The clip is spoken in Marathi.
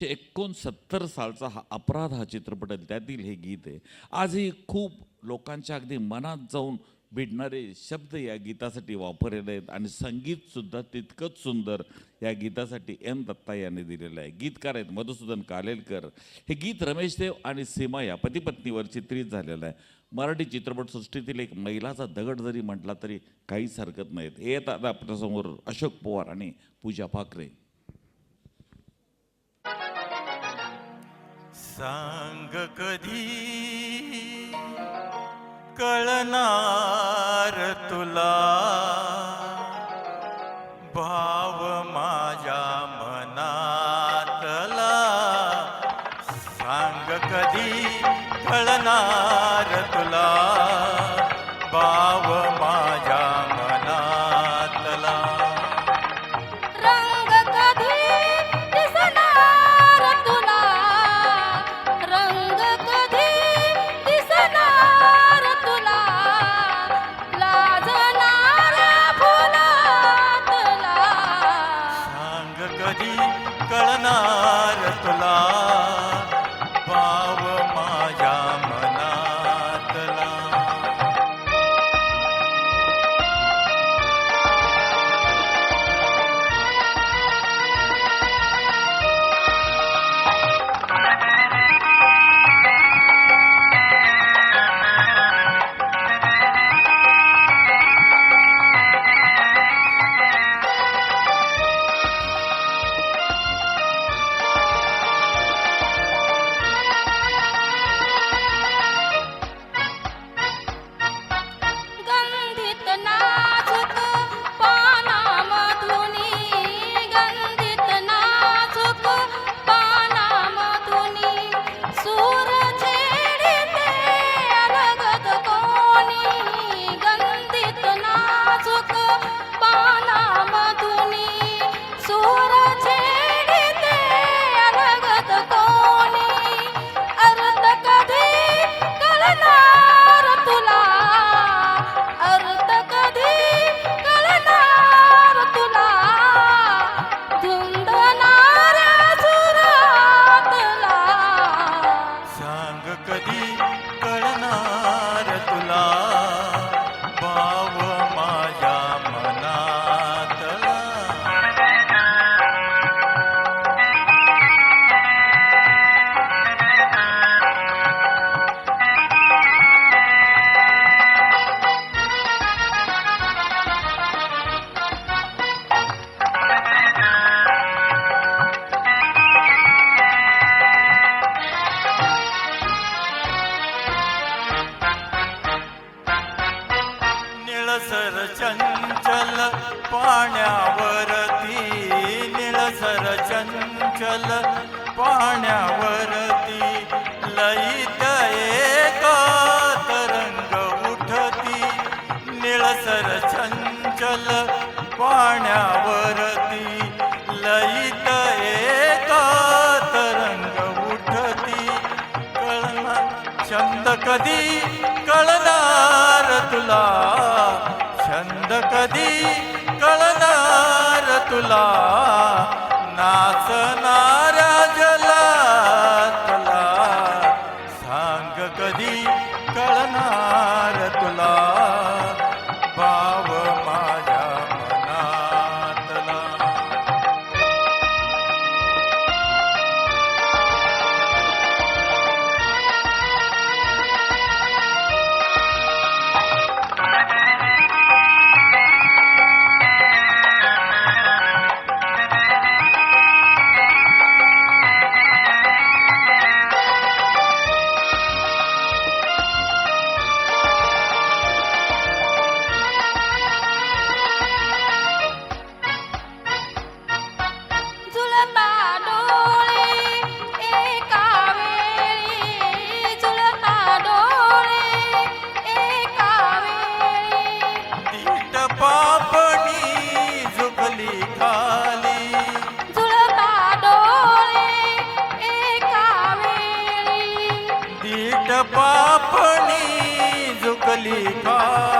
69 सालचा हा अपराध हा चित्रपट आहे, त्यातील हे गीत आहे. आजही खूप लोकांच्या अगदी मनात जाऊन भिडणारे शब्द या गीतासाठी वापरलेले आहेत आणि संगीतसुद्धा तितकंच सुंदर या गीतासाठी एम दत्ता यांनी दिलेलं आहे. गीतकार आहेत मधुसूदन कालेलकर. हे गीत रमेश देव आणि सीमा या पती पत्नीवर चित्रित झालेलं आहे. मराठी चित्रपटसृष्टीतील एक मैलाचा दगड जरी म्हटला तरी काहीच हरकत नाहीत. येत आता आपल्यासमोर अशोक पवार आणि पूजा पाखरे. सांग कधी कळणार तुला भाव माझ्या मनातला. सांग कधी कळणार तुला भाव माझ्या मनातला. रंग कधी दिसणार तुला, रंग कधी दिसणार तुला, लाजणाऱ्या फुलातला. सांग कधी कळणार तुला भाव माझ्या मनातला. गंधित नाजूक पानामधुनी, गंधित नाजूक पानामधुनी, सूर छेडिते अलगद कोणी. गंधित नाजूक पानामधुनी, सूर छेडिते अलगद कोणी. अर्थ कधी कळणार तुला, अर्थ कधी कळणार तुला, धुंदणाऱ्या सुरातला. सांग कधी कळणार तुला भाव माझ्या मनातला. निळसर चंचल पाण्यावरती, निळसर चंचल पाण्यावरती, लईत एका तरंग उठती. निळसर चंचल पाण्यावरती, लईत एका तरंग उठती. कळणार छंद कधी कळणार तुला, छंद कधी कळणार तुला, नाचणाऱ्या जलातला. सांग कधी कळणार तुला भाव माझ्या मनातला. झुलता डोळे एका वेळी, झुलता डोळे एका वेळी. तीट पापणी झुकली खाली, झुलता डोळे एका वेळी. तीट पापणी झुकली खाली.